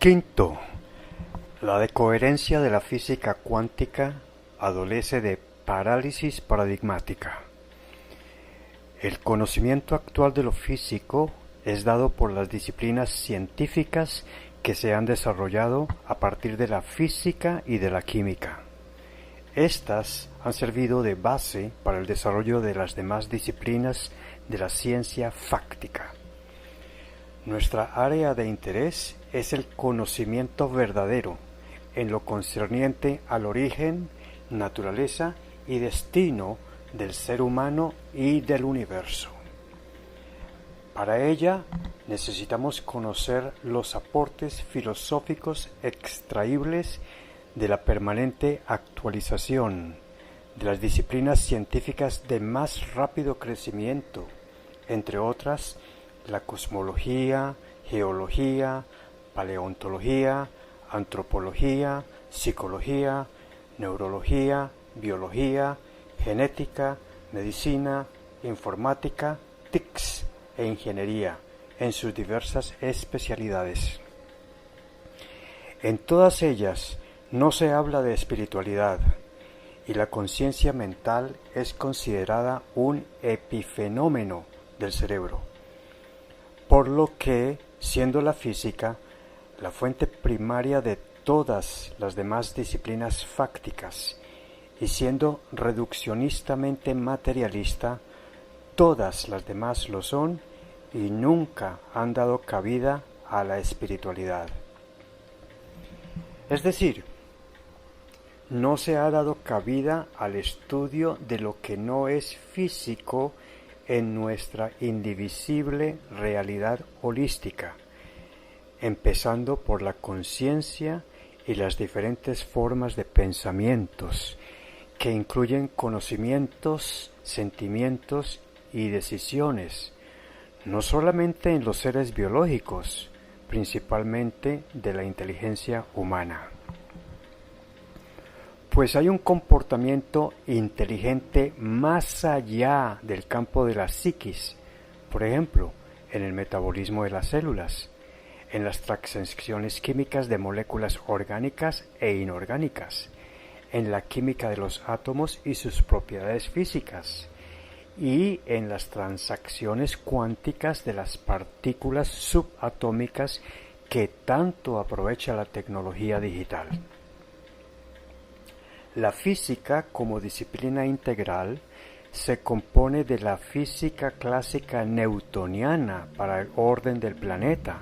Quinto, la decoherencia de la física cuántica adolece de parálisis paradigmática. El conocimiento actual de lo físico es dado por las disciplinas científicas que se han desarrollado a partir de la física y de la química. Estas han servido de base para el desarrollo de las demás disciplinas de la ciencia fáctica. Nuestra área de interés es el conocimiento verdadero en lo concerniente al origen, naturaleza y destino del ser humano y del universo. Para ella necesitamos conocer los aportes filosóficos extraíbles de la permanente actualización de las disciplinas científicas de más rápido crecimiento, entre otras la cosmología, geología, paleontología, antropología, psicología, neurología, biología, genética, medicina, informática, TICs e ingeniería en sus diversas especialidades. En todas ellas no se habla de espiritualidad, y la conciencia mental es considerada un epifenómeno del cerebro, por lo que, siendo la física la fuente primaria de todas las demás disciplinas fácticas y siendo reduccionistamente materialista, todas las demás lo son y nunca han dado cabida a la espiritualidad. Es decir, no se ha dado cabida al estudio de lo que no es físico en nuestra indivisible realidad holística, empezando por la conciencia y las diferentes formas de pensamientos, que incluyen conocimientos, sentimientos y decisiones, no solamente en los seres biológicos, principalmente de la inteligencia humana. Pues hay un comportamiento inteligente más allá del campo de la psiquis, por ejemplo, en el metabolismo de las células, en las transacciones químicas de moléculas orgánicas e inorgánicas, en la química de los átomos y sus propiedades físicas, y en las transacciones cuánticas de las partículas subatómicas que tanto aprovecha la tecnología digital. La física como disciplina integral se compone de la física clásica newtoniana para el orden del planeta,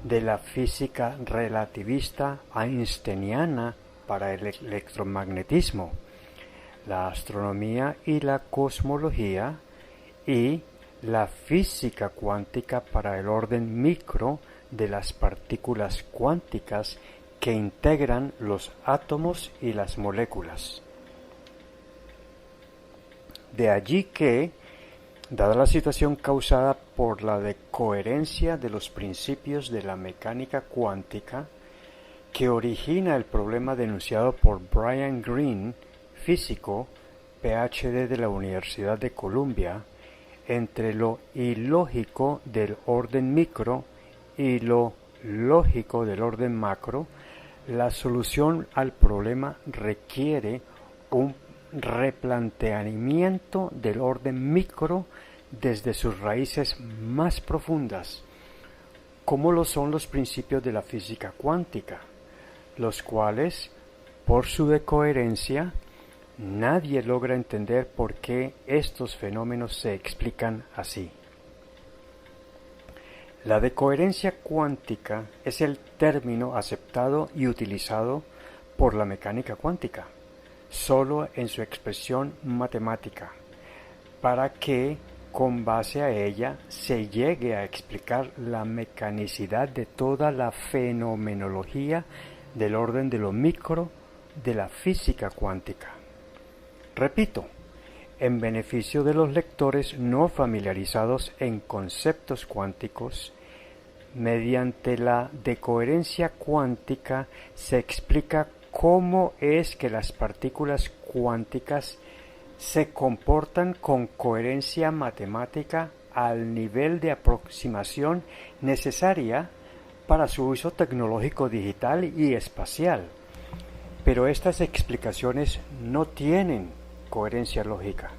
de la física relativista einsteiniana para el electromagnetismo, la astronomía y la cosmología, y la física cuántica para el orden micro de las partículas cuánticas que integran los átomos y las moléculas. De allí que, dada la situación causada por la decoherencia de los principios de la mecánica cuántica, que origina el problema denunciado por Brian Greene, físico, PhD de la Universidad de Columbia, entre lo ilógico del orden micro y lo lógico del orden macro, la solución al problema requiere un replanteamiento del orden micro desde sus raíces más profundas, como lo son los principios de la física cuántica, los cuales, por su decoherencia, nadie logra entender por qué estos fenómenos se explican así. La decoherencia cuántica es el término aceptado y utilizado por la mecánica cuántica, solo en su expresión matemática, para que, con base a ella, se llegue a explicar la mecanicidad de toda la fenomenología del orden de lo micro de la física cuántica. Repito, en beneficio de los lectores no familiarizados en conceptos cuánticos, mediante la decoherencia cuántica se explica cómo es que las partículas cuánticas se comportan con coherencia matemática al nivel de aproximación necesaria para su uso tecnológico digital y espacial. Pero estas explicaciones no tienen coherencia lógica.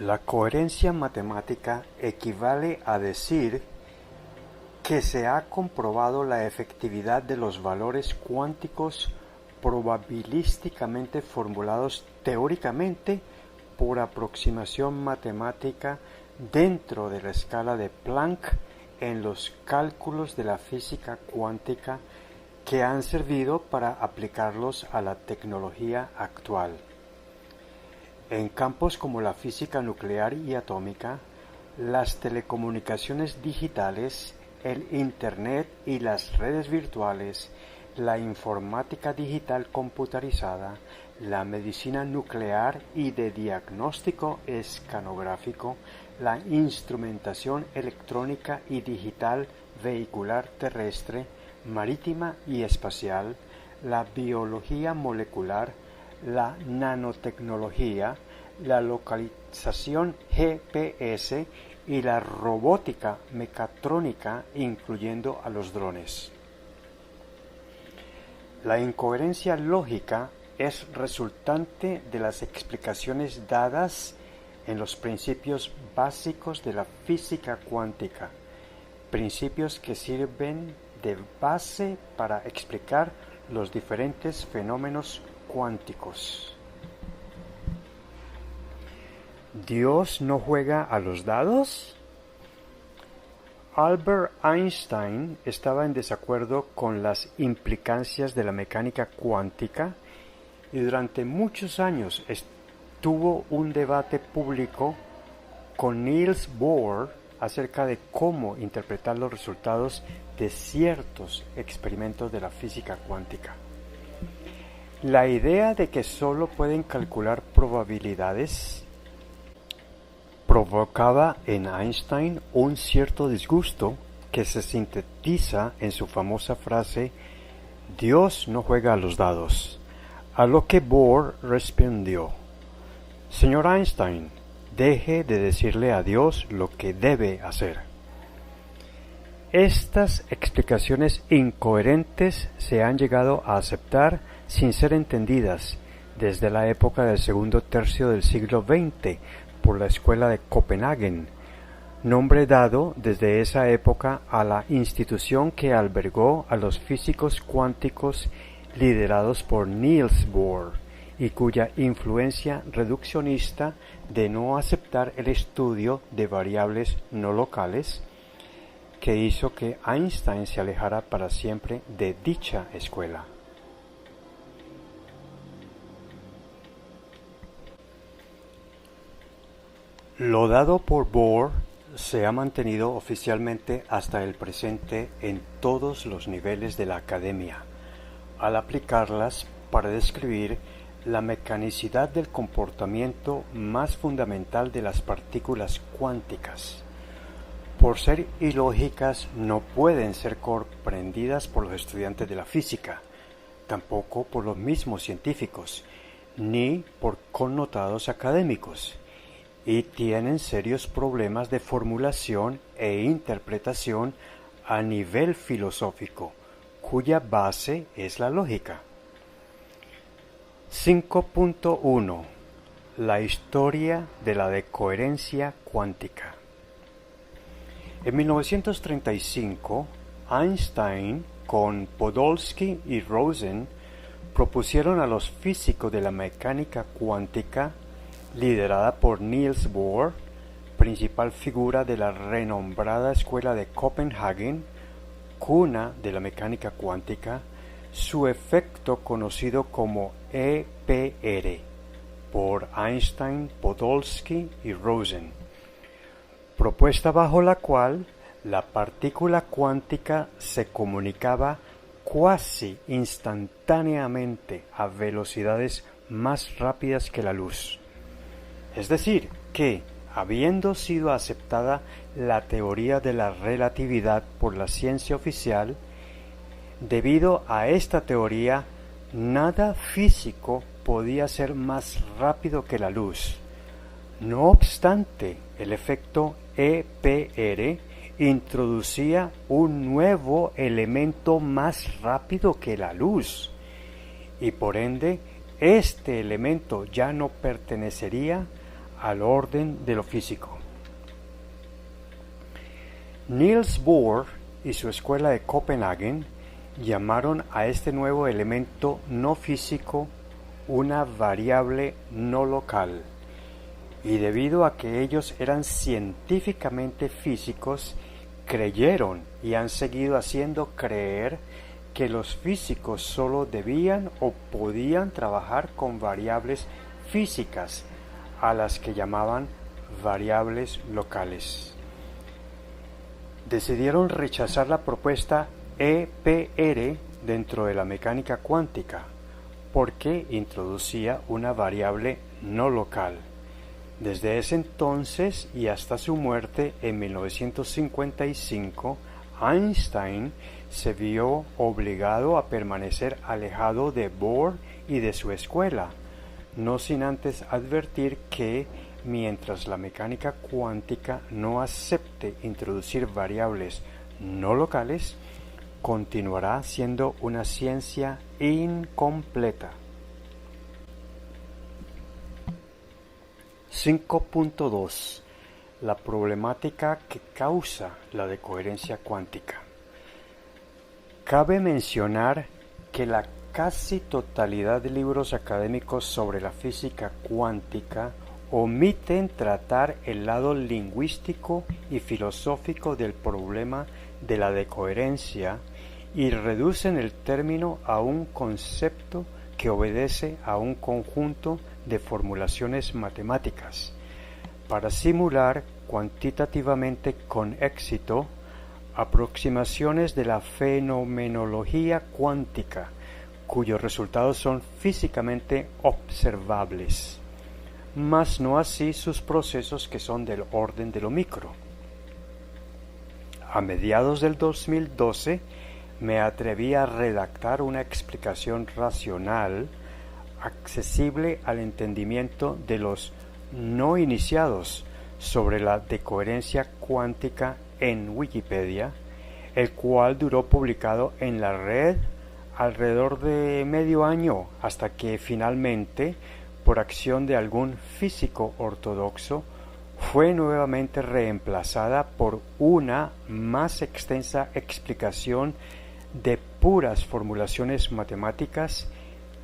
La coherencia matemática equivale a decir que se ha comprobado la efectividad de los valores cuánticos probabilísticamente formulados teóricamente por aproximación matemática dentro de la escala de Planck en los cálculos de la física cuántica que han servido para aplicarlos a la tecnología actual. En campos como la física nuclear y atómica, las telecomunicaciones digitales, el Internet y las redes virtuales, la informática digital computarizada, la medicina nuclear y de diagnóstico escanográfico, la instrumentación electrónica y digital vehicular terrestre, marítima y espacial, la biología molecular, la nanotecnología, la localización GPS y la robótica mecatrónica, incluyendo a los drones. La incoherencia lógica es resultante de las explicaciones dadas en los principios básicos de la física cuántica, principios que sirven de base para explicar los diferentes fenómenos cuánticos. ¿Dios no juega a los dados? Albert Einstein estaba en desacuerdo con las implicancias de la mecánica cuántica y durante muchos años tuvo un debate público con Niels Bohr acerca de cómo interpretar los resultados de ciertos experimentos de la física cuántica. La idea de que solo pueden calcular probabilidades provocaba en Einstein un cierto disgusto que se sintetiza en su famosa frase «Dios no juega a los dados», a lo que Bohr respondió: «Señor Einstein, deje de decirle a Dios lo que debe hacer». Estas explicaciones incoherentes se han llegado a aceptar sin ser entendidas desde la época del segundo tercio del siglo XX por la Escuela de Copenhague, nombre dado desde esa época a la institución que albergó a los físicos cuánticos liderados por Niels Bohr y cuya influencia reduccionista de no aceptar el estudio de variables no locales que hizo que Einstein se alejara para siempre de dicha escuela. Lo dado por Bohr se ha mantenido oficialmente hasta el presente en todos los niveles de la academia, al aplicarlas para describir la mecanicidad del comportamiento más fundamental de las partículas cuánticas. Por ser ilógicas, no pueden ser comprendidas por los estudiantes de la física, tampoco por los mismos científicos, ni por connotados académicos, y tienen serios problemas de formulación e interpretación a nivel filosófico, cuya base es la lógica. 5.1. La historia de la decoherencia cuántica. En 1935, Einstein, con Podolsky y Rosen, propusieron a los físicos de la mecánica cuántica, liderada por Niels Bohr, principal figura de la renombrada Escuela de Copenhague, cuna de la mecánica cuántica, su efecto conocido como EPR, por Einstein, Podolsky y Rosen, propuesta bajo la cual la partícula cuántica se comunicaba cuasi instantáneamente a velocidades más rápidas que la luz. Es decir, que, habiendo sido aceptada la teoría de la relatividad por la ciencia oficial, debido a esta teoría, nada físico podía ser más rápido que la luz. No obstante, el efecto EPR introducía un nuevo elemento más rápido que la luz, y por ende este elemento ya no pertenecería al orden de lo físico. Niels Bohr y su escuela de Copenhague llamaron a este nuevo elemento no físico una variable no local, y debido a que ellos eran científicamente físicos, creyeron y han seguido haciendo creer que los físicos solo debían o podían trabajar con variables físicas, a las que llamaban variables locales. Decidieron rechazar la propuesta EPR dentro de la mecánica cuántica, porque introducía una variable no local. Desde ese entonces y hasta su muerte en 1955, Einstein se vio obligado a permanecer alejado de Bohr y de su escuela, no sin antes advertir que, mientras la mecánica cuántica no acepte introducir variables no locales, continuará siendo una ciencia incompleta. 5.2. La problemática que causa la decoherencia cuántica. Cabe mencionar que la casi totalidad de libros académicos sobre la física cuántica omiten tratar el lado lingüístico y filosófico del problema de la decoherencia y reducen el término a un concepto que obedece a un conjunto de formulaciones matemáticas para simular cuantitativamente con éxito aproximaciones de la fenomenología cuántica, cuyos resultados son físicamente observables, mas no así sus procesos, que son del orden de lo micro. A mediados del 2012 me atreví a redactar una explicación racional accesible al entendimiento de los no iniciados sobre la decoherencia cuántica en Wikipedia, el cual duró publicado en la red alrededor de medio año, hasta que finalmente, por acción de algún físico ortodoxo, fue nuevamente reemplazada por una más extensa explicación de puras formulaciones matemáticas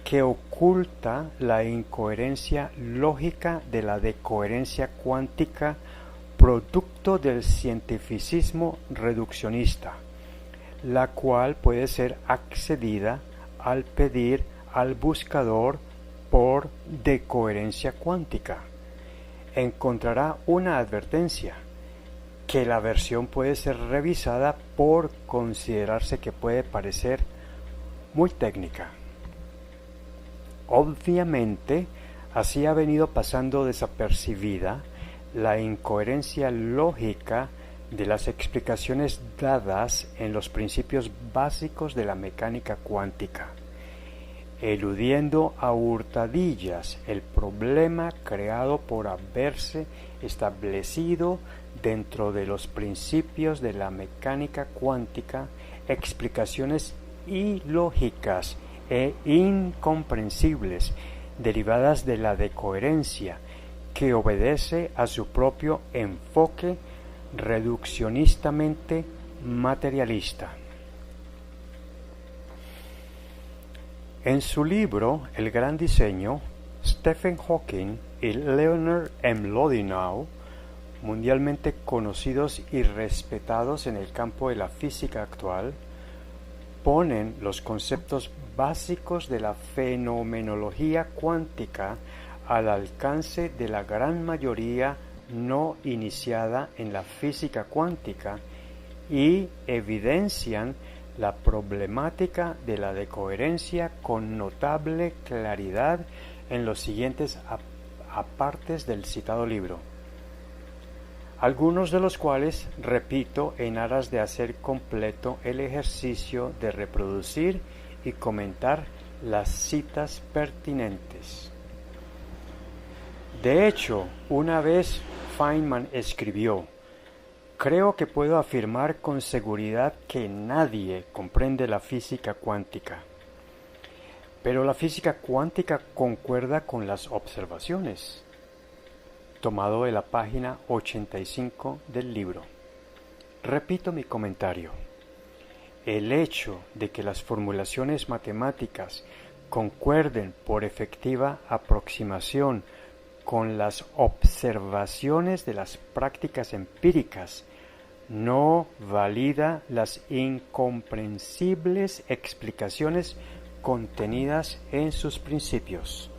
que oculta la incoherencia lógica de la decoherencia cuántica, producto del cientificismo reduccionista, la cual puede ser accedida al pedir al buscador por decoherencia cuántica. Encontrará una advertencia, que la versión puede ser revisada por considerarse que puede parecer muy técnica. Obviamente, así ha venido pasando desapercibida la incoherencia lógica de las explicaciones dadas en los principios básicos de la mecánica cuántica, eludiendo a hurtadillas el problema creado por haberse establecido dentro de los principios de la mecánica cuántica explicaciones ilógicas e incomprensibles derivadas de la decoherencia, que obedece a su propio enfoque reduccionistamente materialista. En su libro El Gran Diseño, Stephen Hawking y Leonard M. Lodinow, mundialmente conocidos y respetados en el campo de la física actual, ponen los conceptos básicos de la fenomenología cuántica al alcance de la gran mayoría no iniciada en la física cuántica y evidencian la problemática de la decoherencia con notable claridad en los siguientes apartes del citado libro, algunos de los cuales repito en aras de hacer completo el ejercicio de reproducir y comentar las citas pertinentes. De hecho, una vez Feynman escribió: Creo que puedo afirmar con seguridad que nadie comprende la física cuántica. Pero la física cuántica concuerda con las observaciones, tomado de la página 85 del libro. Repito mi comentario. El hecho de que las formulaciones matemáticas concuerden por efectiva aproximación con las observaciones de las prácticas empíricas no valida las incomprensibles explicaciones contenidas en sus principios.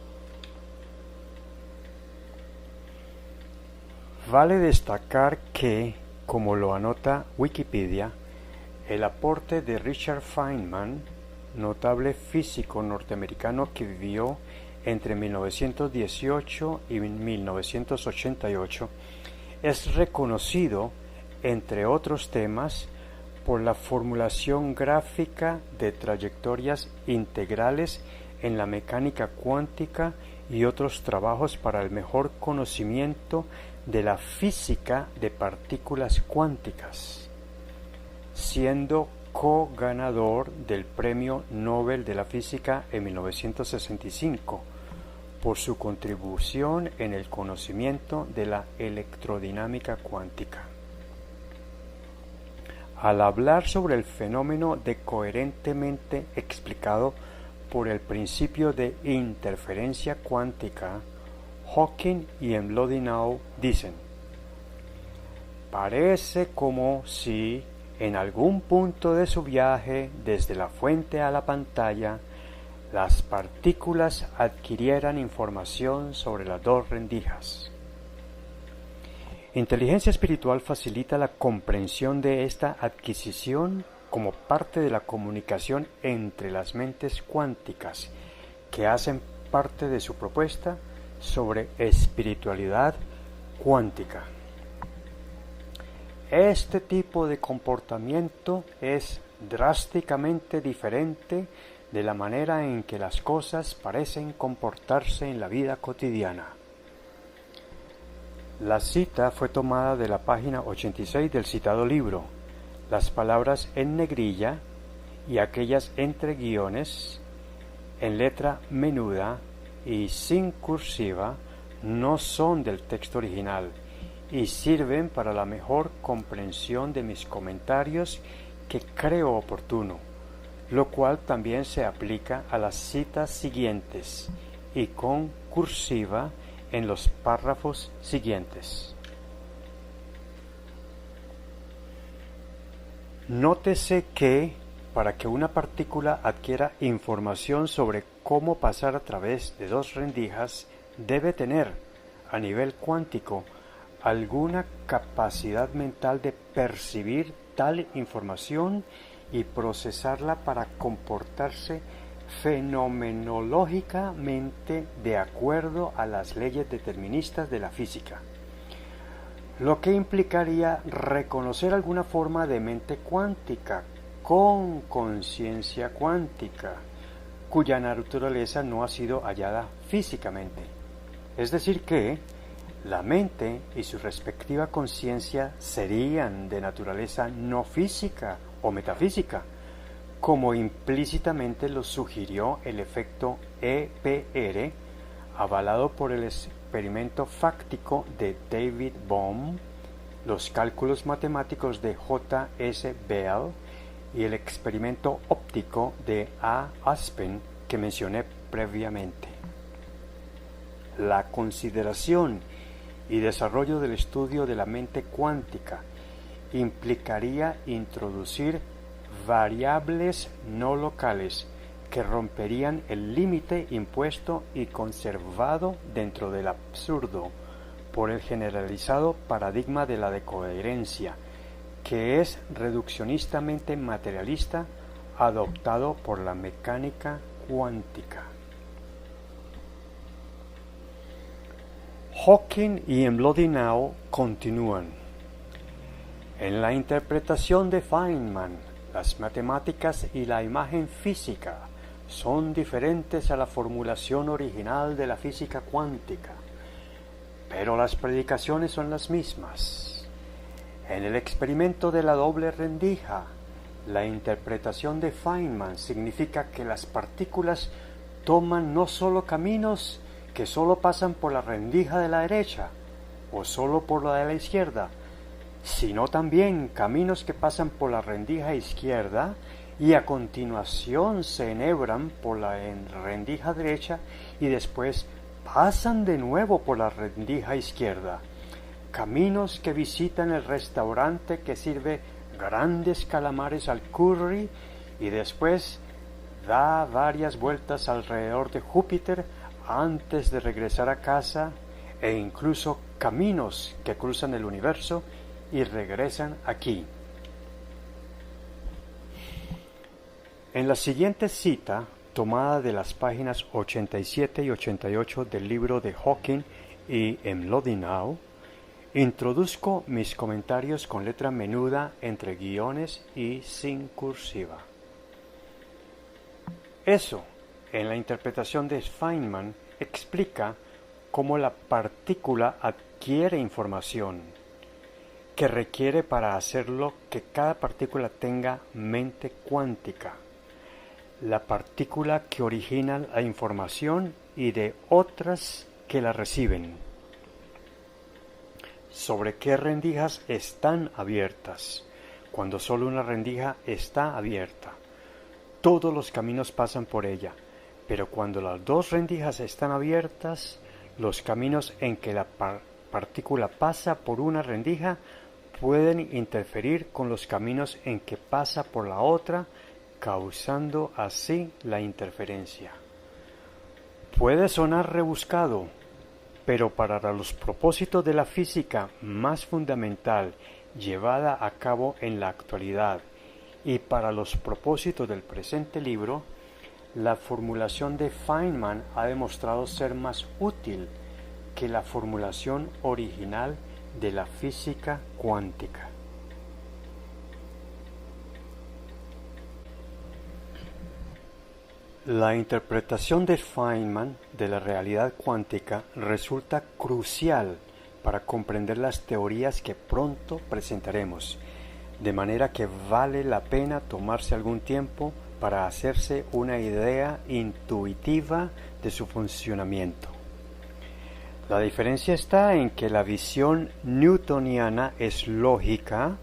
Vale destacar que, como lo anota Wikipedia, el aporte de Richard Feynman, notable físico norteamericano que vivió entre 1918 y 1988, es reconocido, entre otros temas, por la formulación gráfica de trayectorias integrales en la mecánica cuántica y otros trabajos para el mejor conocimiento de la física de partículas cuánticas, siendo co-ganador del Premio Nobel de la Física en 1965 por su contribución en el conocimiento de la electrodinámica cuántica. Al hablar sobre el fenómeno de coherentemente explicado por el principio de interferencia cuántica, Hawking y Mlodinow dicen: parece como si, en algún punto de su viaje desde la fuente a la pantalla, las partículas adquirieran información sobre las dos rendijas. Inteligencia espiritual facilita la comprensión de esta adquisición como parte de la comunicación entre las mentes cuánticas que hacen parte de su propuesta sobre espiritualidad cuántica. Este tipo de comportamiento es drásticamente diferente de la manera en que las cosas parecen comportarse en la vida cotidiana. La cita fue tomada de la página 86 del citado libro. Las palabras en negrilla y aquellas entre guiones, en letra menuda y sin cursiva, no son del texto original y sirven para la mejor comprensión de mis comentarios que creo oportuno, lo cual también se aplica a las citas siguientes y con cursiva en los párrafos siguientes. Nótese que, para que una partícula adquiera información sobre cómo pasar a través de dos rendijas, debe tener, a nivel cuántico, alguna capacidad mental de percibir tal información y procesarla para comportarse fenomenológicamente de acuerdo a las leyes deterministas de la física, lo que implicaría reconocer alguna forma de mente cuántica con conciencia cuántica, cuya naturaleza no ha sido hallada físicamente. Es decir que la mente y su respectiva conciencia serían de naturaleza no física o metafísica, como implícitamente lo sugirió el efecto EPR, avalado por el experimento fáctico de David Bohm, los cálculos matemáticos de J. S. Bell y el experimento óptico de A. Aspen que mencioné previamente. La consideración y desarrollo del estudio de la mente cuántica implicaría introducir variables no locales que romperían el límite impuesto y conservado dentro del absurdo por el generalizado paradigma de la decoherencia, que es reduccionistamente materialista, adoptado por la mecánica cuántica. Hawking y Mlodinow continúan. En la interpretación de Feynman, las matemáticas y la imagen física son diferentes a la formulación original de la física cuántica, pero las predicaciones son las mismas. En el experimento de la doble rendija, la interpretación de Feynman significa que las partículas toman no solo caminos que solo pasan por la rendija de la derecha o solo por la de la izquierda, sino también caminos que pasan por la rendija izquierda y a continuación se enhebran por la rendija derecha y después pasan de nuevo por la rendija izquierda. Caminos que visitan el restaurante que sirve grandes calamares al curry y después da varias vueltas alrededor de Júpiter antes de regresar a casa, e incluso caminos que cruzan el universo y regresan aquí. En la siguiente cita, tomada de las páginas 87 y 88 del libro de Hawking y Mlodinow, introduzco mis comentarios con letra menuda entre guiones y sin cursiva. Eso, en la interpretación de Feynman, explica cómo la partícula adquiere información, que requiere para hacerlo que cada partícula tenga mente cuántica, la partícula que origina la información y de otras que la reciben. ¿Sobre qué rendijas están abiertas? Cuando solo una rendija está abierta, todos los caminos pasan por ella, pero cuando las dos rendijas están abiertas, los caminos en que la partícula pasa por una rendija pueden interferir con los caminos en que pasa por la otra, causando así la interferencia. Puede sonar rebuscado, pero para los propósitos de la física más fundamental llevada a cabo en la actualidad y para los propósitos del presente libro, la formulación de Feynman ha demostrado ser más útil que la formulación original de la física cuántica. La interpretación de Feynman de la realidad cuántica resulta crucial para comprender las teorías que pronto presentaremos, de manera que vale la pena tomarse algún tiempo para hacerse una idea intuitiva de su funcionamiento. La diferencia está en que la visión newtoniana es lógica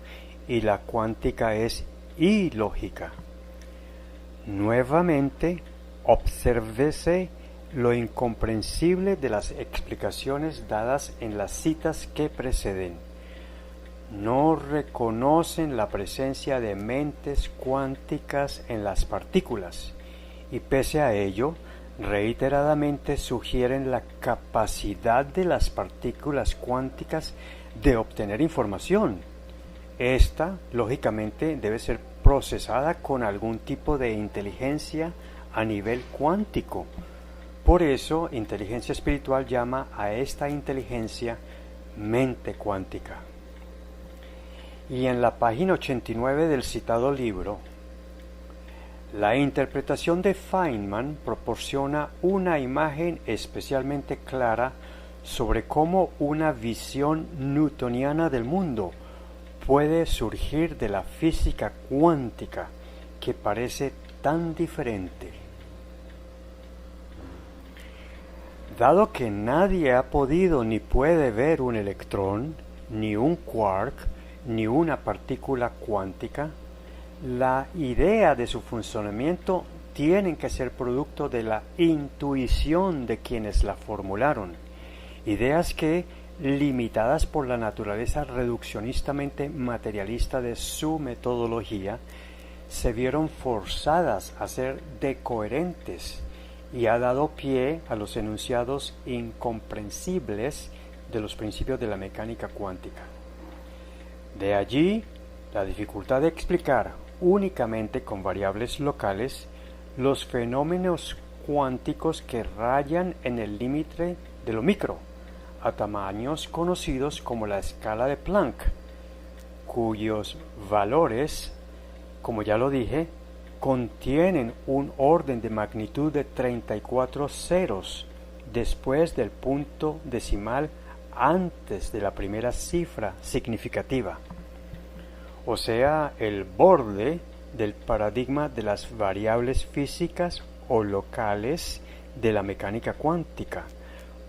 y la cuántica es ilógica. Nuevamente, obsérvese lo incomprensible de las explicaciones dadas en las citas que preceden. No reconocen la presencia de mentes cuánticas en las partículas y pese a ello, reiteradamente sugieren la capacidad de las partículas cuánticas de obtener información. Esta, lógicamente, debe ser procesada con algún tipo de inteligencia a nivel cuántico. Por eso, inteligencia espiritual llama a esta inteligencia mente cuántica. Y en la página 89 del citado libro, la interpretación de Feynman proporciona una imagen especialmente clara sobre cómo una visión newtoniana del mundo puede surgir de la física cuántica que parece tan diferente. Dado que nadie ha podido ni puede ver un electrón, ni un quark, ni una partícula cuántica, la idea de su funcionamiento tiene que ser producto de la intuición de quienes la formularon, ideas que, limitadas por la naturaleza reduccionistamente materialista de su metodología, se vieron forzadas a ser decoherentes y ha dado pie a los enunciados incomprensibles de los principios de la mecánica cuántica. De allí la dificultad de explicar únicamente con variables locales los fenómenos cuánticos que rayan en el límite de lo micro, a tamaños conocidos como la escala de Planck, cuyos valores, como ya lo dije, contienen un orden de magnitud de 34 ceros después del punto decimal antes de la primera cifra significativa. o sea, el borde del paradigma de las variables físicas o locales de la mecánica cuántica,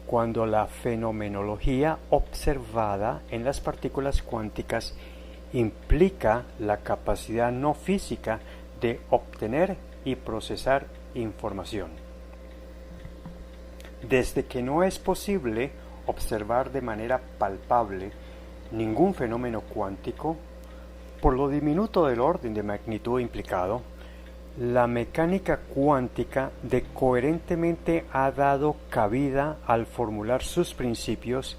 cuando la fenomenología observada en las partículas cuánticas implica la capacidad no física de obtener y procesar información. Desde que no es posible observar de manera palpable ningún fenómeno cuántico, por lo diminuto del orden de magnitud implicado, la mecánica cuántica coherentemente ha dado cabida al formular sus principios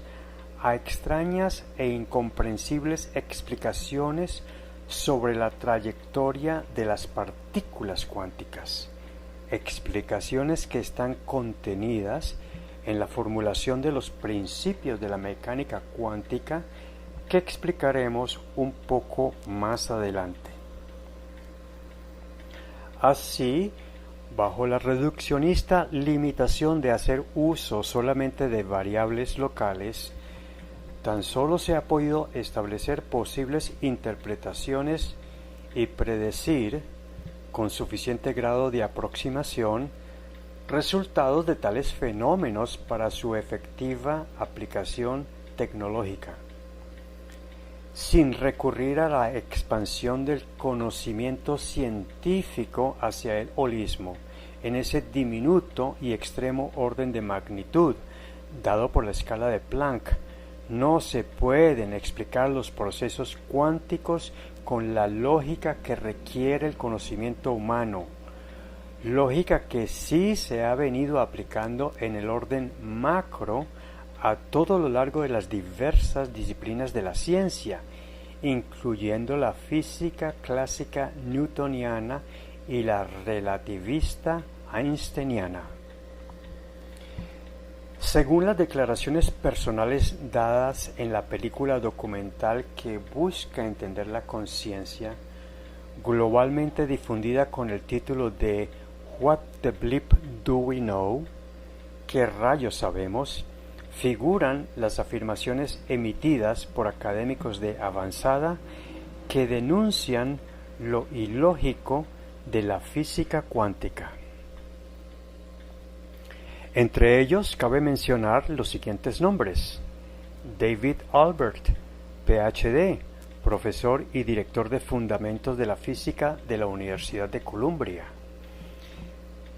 a extrañas e incomprensibles explicaciones sobre la trayectoria de las partículas cuánticas, explicaciones que están contenidas en la formulación de los principios de la mecánica cuántica que explicaremos un poco más adelante. Así, bajo la reduccionista limitación de hacer uso solamente de variables locales, tan solo se ha podido establecer posibles interpretaciones y predecir, con suficiente grado de aproximación, resultados de tales fenómenos para su efectiva aplicación tecnológica, sin recurrir a la expansión del conocimiento científico hacia el holismo, en ese diminuto y extremo orden de magnitud dado por la escala de Planck. No se pueden explicar los procesos cuánticos con la lógica que requiere el conocimiento humano, lógica que sí se ha venido aplicando en el orden macro a todo lo largo de las diversas disciplinas de la ciencia, incluyendo la física clásica newtoniana y la relativista einsteiniana. Según las declaraciones personales dadas en la película documental que busca entender la conciencia, globalmente difundida con el título de What the Bleep Do We Know? ¿Qué rayos sabemos?, figuran las afirmaciones emitidas por académicos de avanzada que denuncian lo ilógico de la física cuántica. Entre ellos cabe mencionar los siguientes nombres: David Albert, Ph.D., profesor y director de Fundamentos de la Física de la Universidad de Columbia;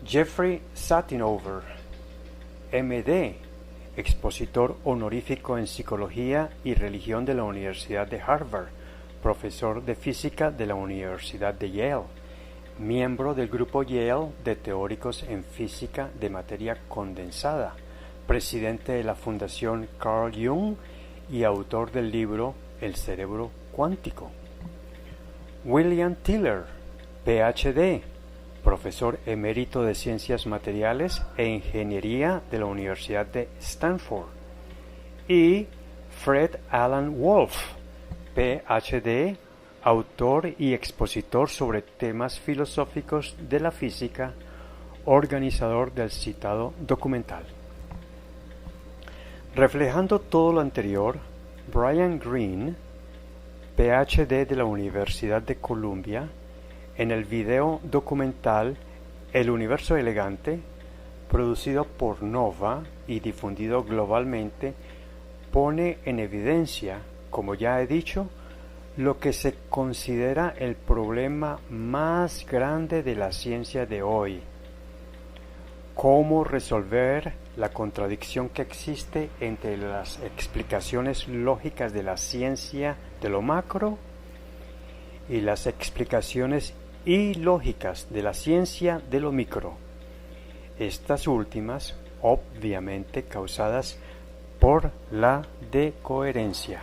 Jeffrey Satinover, M.D., expositor honorífico en Psicología y Religión de la Universidad de Harvard, profesor de Física de la Universidad de Yale, miembro del Grupo Yale de Teóricos en Física de Materia Condensada, presidente de la Fundación Carl Jung y autor del libro El cerebro cuántico; William Tiller, Ph.D., profesor emérito de Ciencias Materiales e Ingeniería de la Universidad de Stanford; y Fred Alan Wolf, Ph.D., autor y expositor sobre temas filosóficos de la física, organizador del citado documental. Reflejando todo lo anterior, Brian Greene, Ph.D. de la Universidad de Columbia, en el video documental El Universo Elegante, producido por Nova y difundido globalmente, pone en evidencia, como ya he dicho, lo que se considera el problema más grande de la ciencia de hoy: cómo resolver la contradicción que existe entre las explicaciones lógicas de la ciencia de lo macro y las explicaciones ilógicas de la ciencia de lo micro, estas últimas obviamente causadas por la decoherencia.